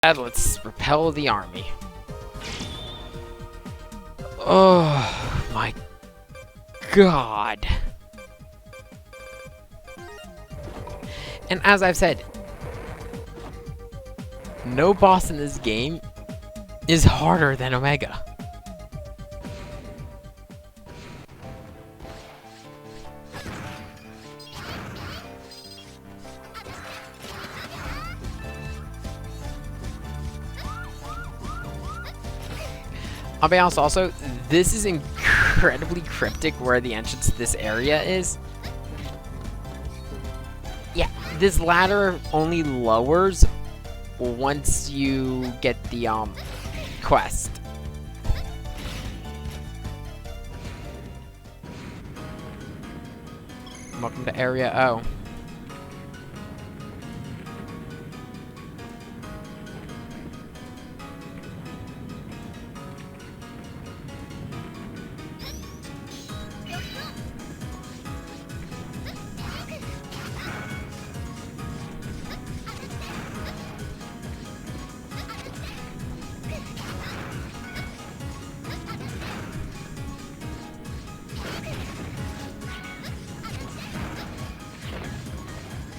Let's repel the army. Oh my god. And as I've said, no boss in this game is harder than Omega. I'll be honest also, this is incredibly cryptic where the entrance to this area is. Yeah, this ladder only lowers once you get the quest. Welcome to Area O.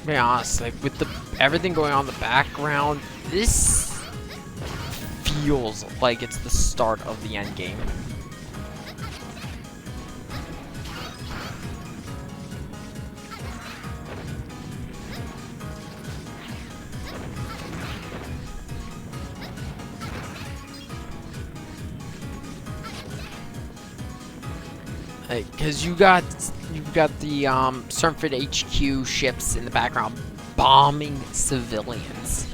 To be honest, like with everything going on in the background, this feels like it's the start of the end game. Because you've got the Surfit HQ ships in the background bombing civilians.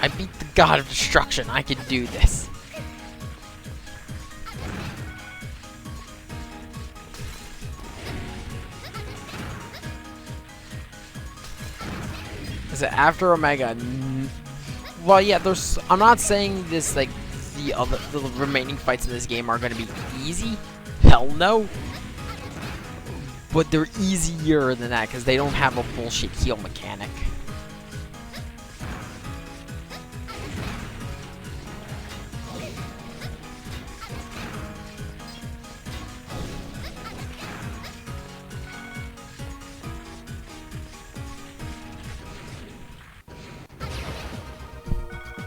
I beat the God of Destruction. I can do this. Is it after Omega? Well, yeah. I'm not saying this like the remaining fights in this game are going to be easy. Hell no. But they're easier than that because they don't have a bullshit heal mechanic.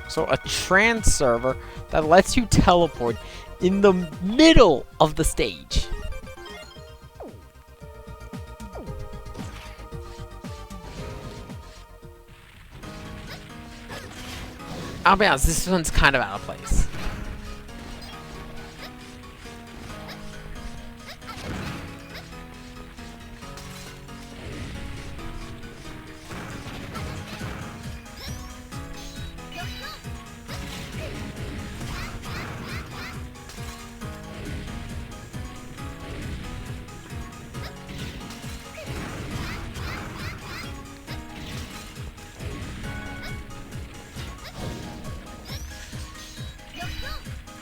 So a trance server that lets you teleport in the middle of the stage. I'll be honest, this one's kind of out of place.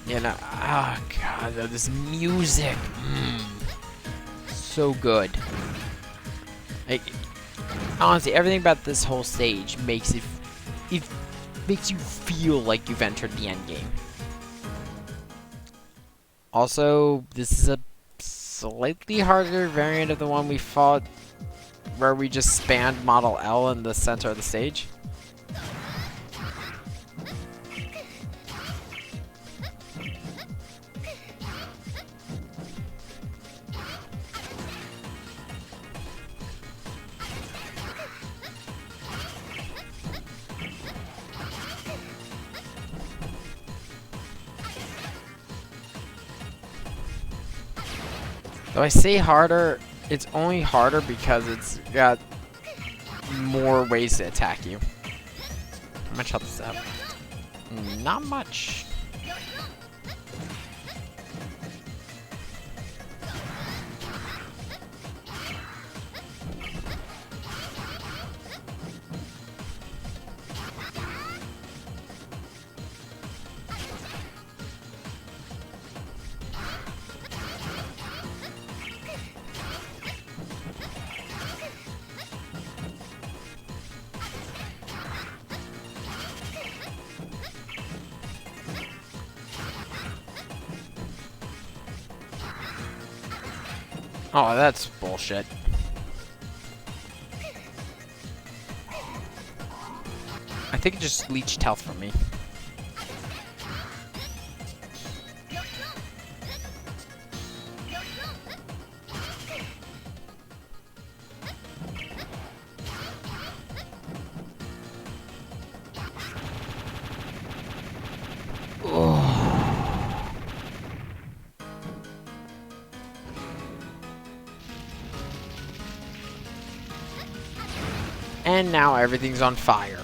You know, oh god, this music, so good. Like, honestly, everything about this whole stage makes it makes you feel like you've entered the end game. Also, this is a slightly harder variant of the one we fought, where we just spanned Model L in the center of the stage. Though I say harder, it's only harder because it's got more ways to attack you. How much health does that have? Not much. Oh, that's bullshit. I think it just leached health from me. And now everything's on fire.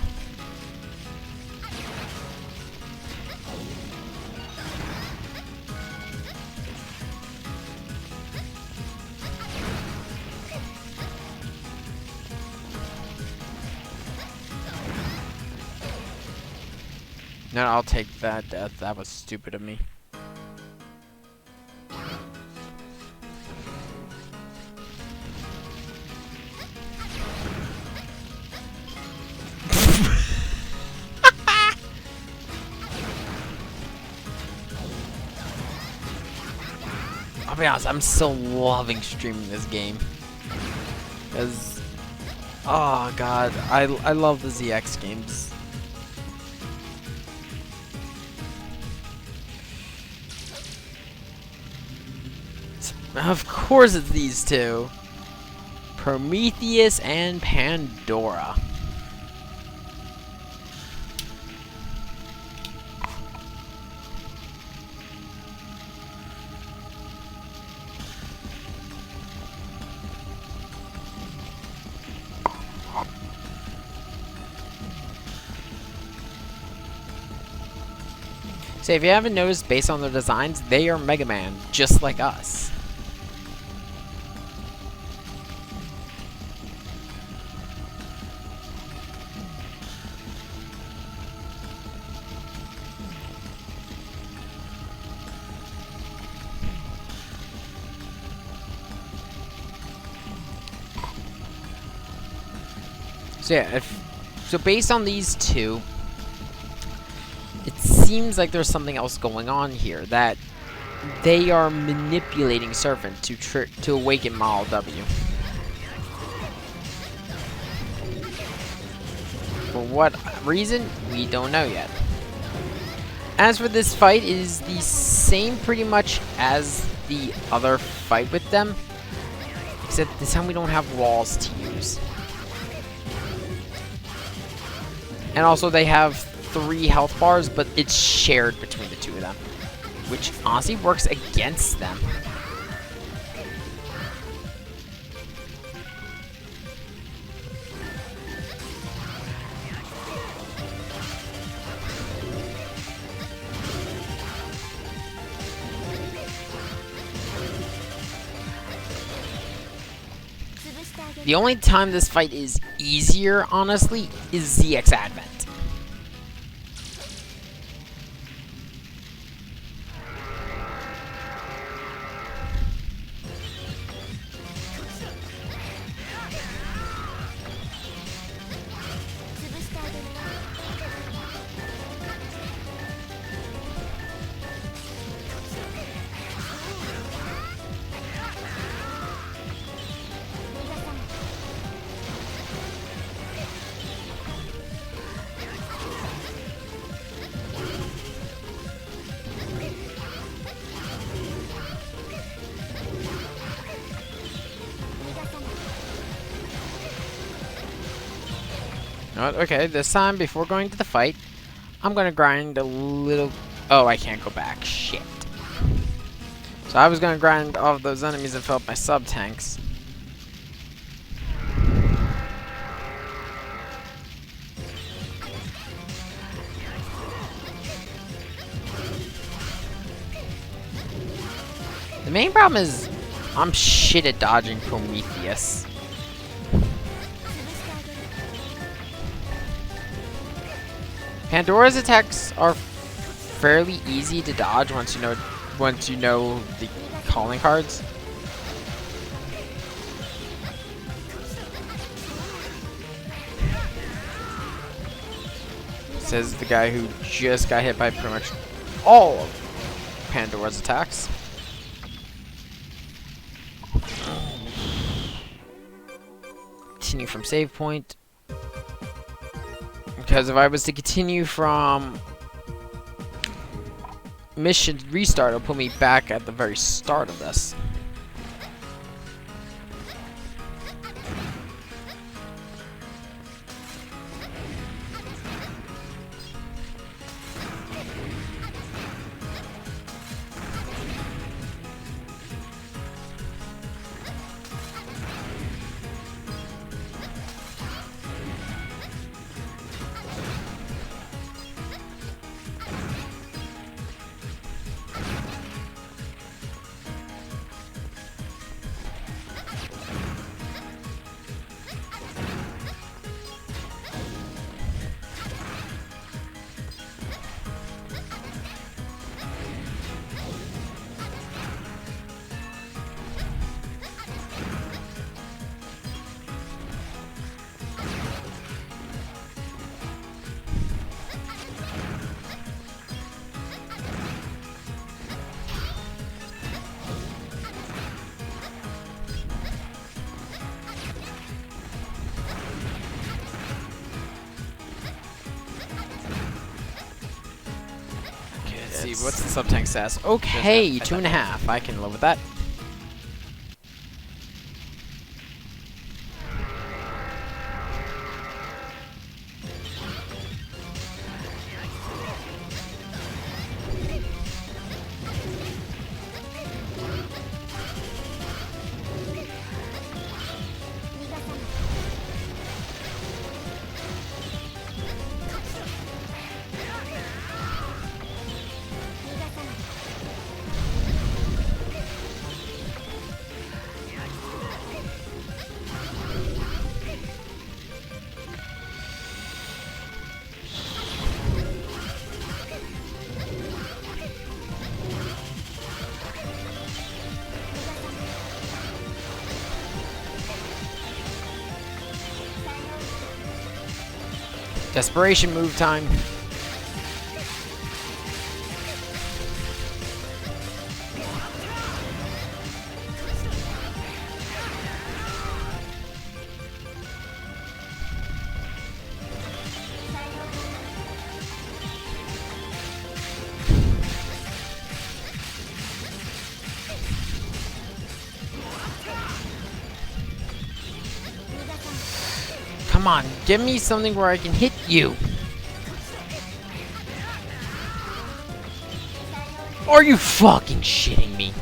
No, I'll take that death. That was stupid of me. I'll be honest, I'm still loving streaming this game. Because, oh god, I love the ZX games. Of course it's these two. Prometheus and Pandora. So if you haven't noticed, based on their designs, they are Mega Man, just like us. So yeah, so based on these two, it seems like there's something else going on here, that they are manipulating Serpent to awaken Model W. For what reason, we don't know yet. As for this fight, it is the same pretty much as the other fight with them, except this time we don't have walls to use. And also they have 3 health bars, but it's shared between the two of them, which honestly works against them. The only time this fight is easier, honestly, is ZX Advent. Okay, this time, before going to the fight, I'm gonna grind a little... Oh, I can't go back. Shit. So I was gonna grind all of those enemies and fill up my sub-tanks. The main problem is I'm shit at dodging Prometheus. Pandora's attacks are fairly easy to dodge once you know the calling cards. Says the guy who just got hit by pretty much all of Pandora's attacks. Continue from save point. Because if I was to continue from mission restart, it'll put me back at the very start of this. See, what's the sub-tank stats? Okay, 2.5. I can live with that. Desperation move time. Come on, give me something where I can hit you. Are you fucking shitting me?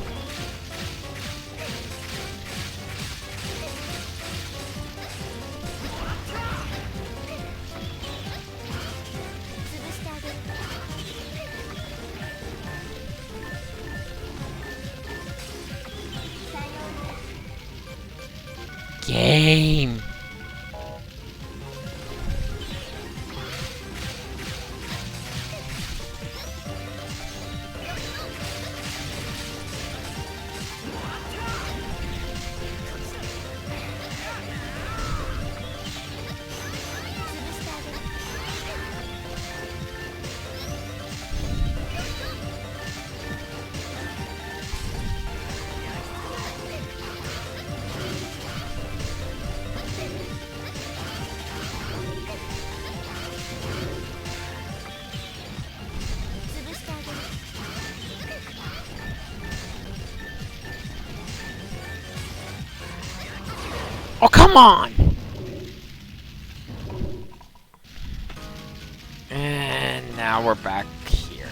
Game. Oh, come on! Now we're back here.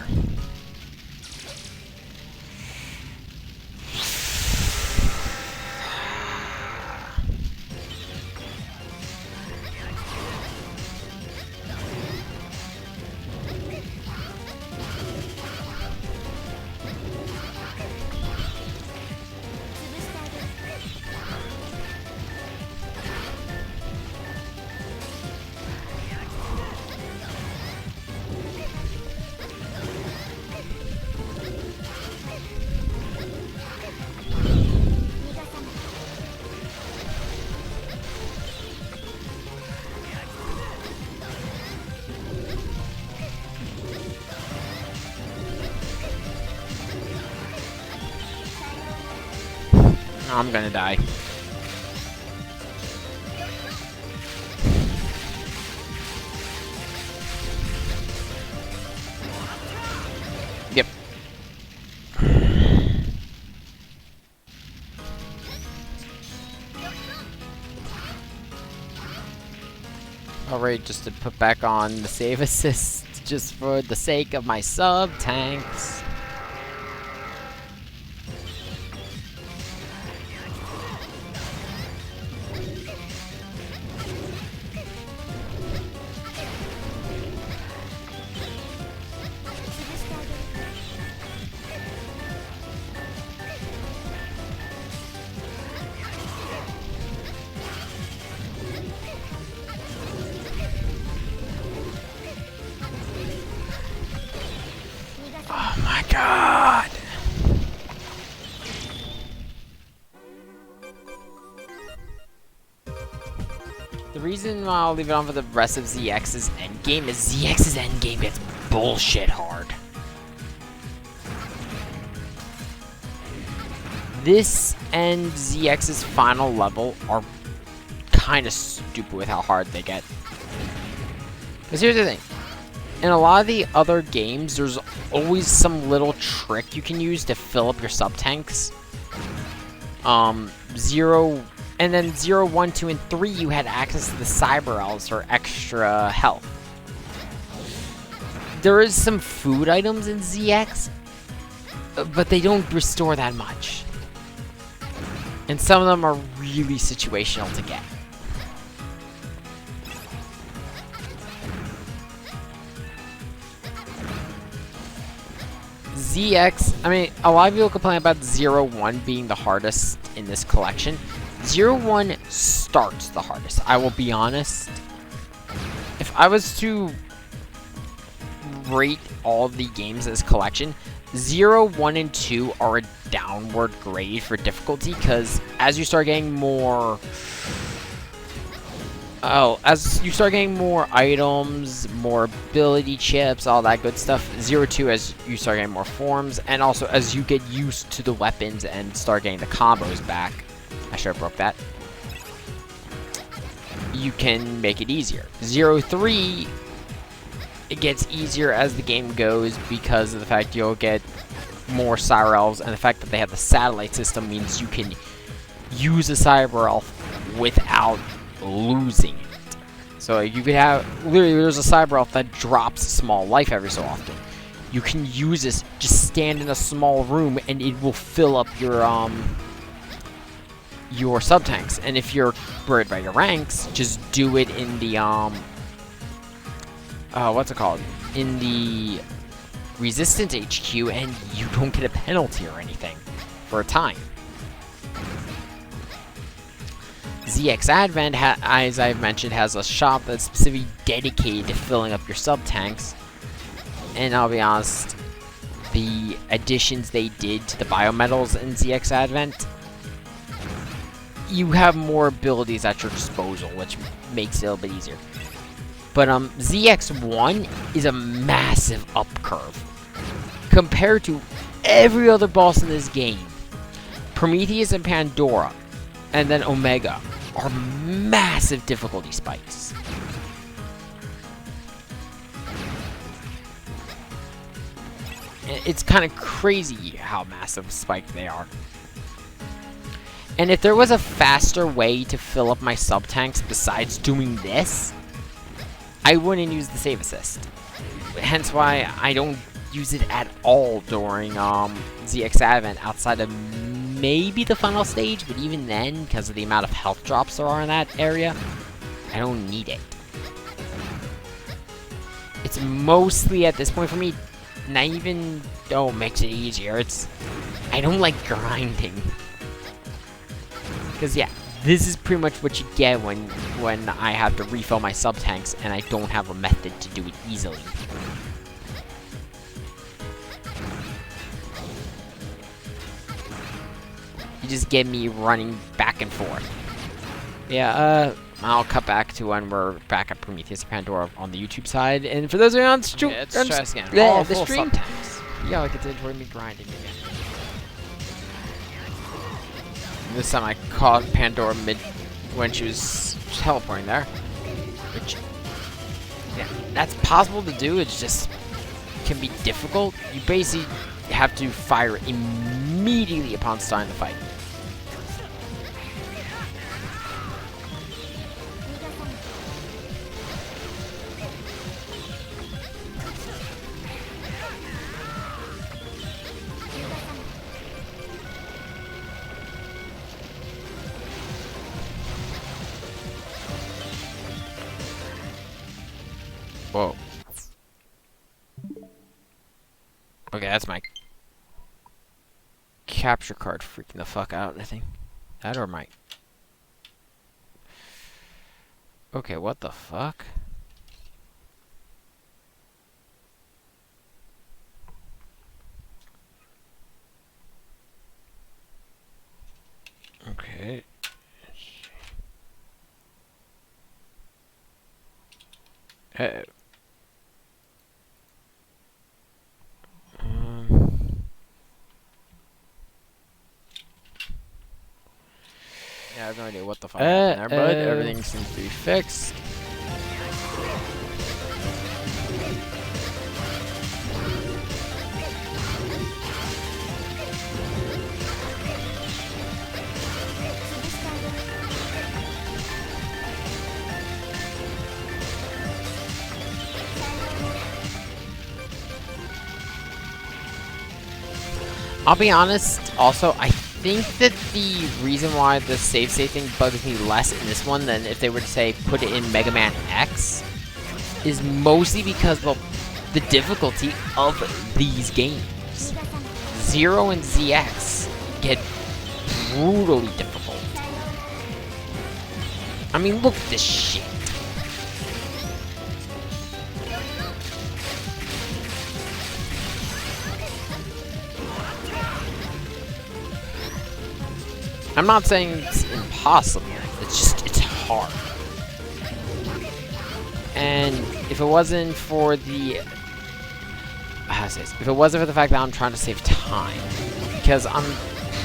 I'm gonna die. Yep. Alright, just to put back on the save assist, just for the sake of my sub-tanks. Oh my god! The reason why I'll leave it on for the rest of ZX's endgame is ZX's endgame gets bullshit hard. This and ZX's final level are kind of stupid with how hard they get. Because here's the thing. In a lot of the other games, there's always some little trick you can use to fill up your sub-tanks. 0, 1, 2, and 3, you had access to the Cyber Elves for extra health. There is some food items in ZX, but they don't restore that much. And some of them are really situational to get. ZX, I mean, a lot of people complain about 0-1 being the hardest in this collection. 0-1 starts the hardest, I will be honest. If I was to rate all the games in this collection, 0, 1, and 2 are a downward grade for difficulty, because as you start getting more... as you start getting more items, more ability chips, all that good stuff, 0-2 as you start getting more forms, and also as you get used to the weapons and start getting the combos back, I sure broke that, you can make it easier. 0-3, it gets easier as the game goes because of the fact you'll get more Cyber Elves, and the fact that they have the satellite system means you can use a Cyber Elf without losing it. So you could have, literally there's a Cyber Elf that drops a small life every so often. You can use this, just stand in a small room and it will fill up your sub-tanks. And if you're worried about your ranks, just do it in the what's it called? In the Resistance HQ, and you don't get a penalty or anything for a time. ZX Advent, as I've mentioned, has a shop that's specifically dedicated to filling up your sub-tanks. And I'll be honest, the additions they did to the biometals in ZX Advent, you have more abilities at your disposal, which makes it a little bit easier. But ZX1 is a massive up curve compared to every other boss in this game. Prometheus and Pandora, and then Omega, are massive difficulty spikes. It's kind of crazy how massive spiked they are. And if there was a faster way to fill up my sub-tanks besides doing this, I wouldn't use the save assist. hence why I don't use it at all during ZX Advent outside of maybe the final stage, but even then, because of the amount of health drops there are in that area, I don't need it. It's mostly, at this point for me, not even though it makes it easier, it's I don't like grinding. Because yeah, this is pretty much what you get when I have to refill my sub-tanks and I don't have a method to do it easily. You just get me running back and forth. Yeah, I'll cut back to when we're back at Prometheus Pandora on the YouTube side. And for those of you on stream, let's try this again. Yeah, All the full stream. sub-tanks. Yeah, like it enjoy me grinding again. This time I caught Pandora mid when she was teleporting there. Which, yeah, that's possible to do. It's just can be difficult. You basically have to fire immediately upon starting the fight. Whoa. Okay, that's my capture card freaking the fuck out, I think. That or my... Okay, what the fuck? Okay. Uh-oh. Yeah, I have no idea what the fuck happened there, but everything seems to be fixed. I'll be honest, also, I think that the reason why the save state thing bugs me less in this one than if they were to say put it in Megaman X is mostly because, well, the difficulty of these games. Zero and ZX get brutally difficult. I mean, look at this shit. I'm not saying it's impossible, it's hard. And if it wasn't for the... how to say this? If it wasn't for the fact that I'm trying to save time, because I'm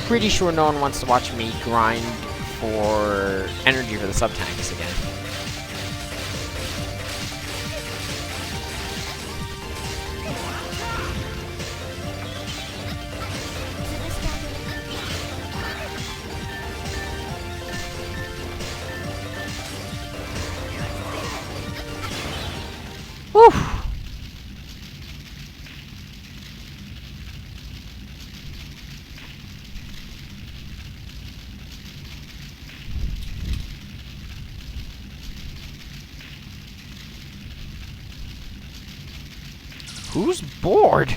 pretty sure no one wants to watch me grind for energy for the sub-tanks again. Whew. Who's bored?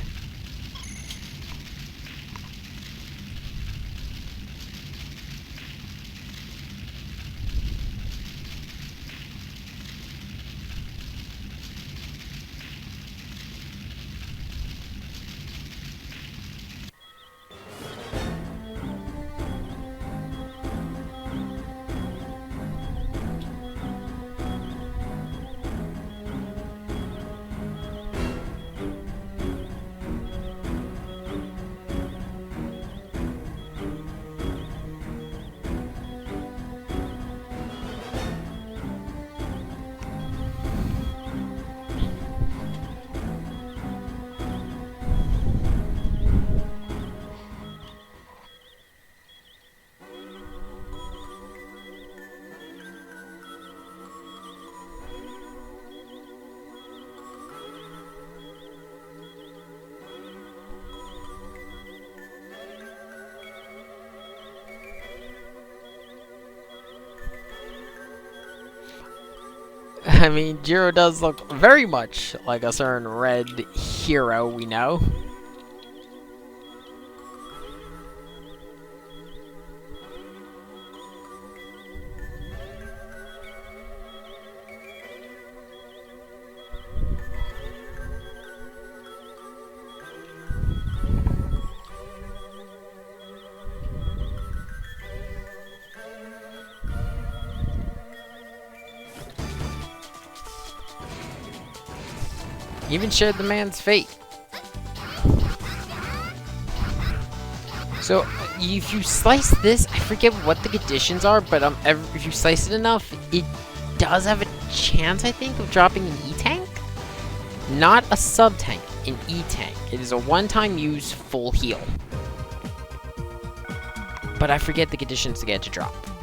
I mean, Jiro does look very much like a certain red hero we know. Even shared the man's fate. So, if you slice this, I forget what the conditions are, but if you slice it enough, it does have a chance, I think, of dropping an E-Tank? Not a sub-tank, an E-Tank. It is a one-time use full heal. But I forget the conditions to get it to drop.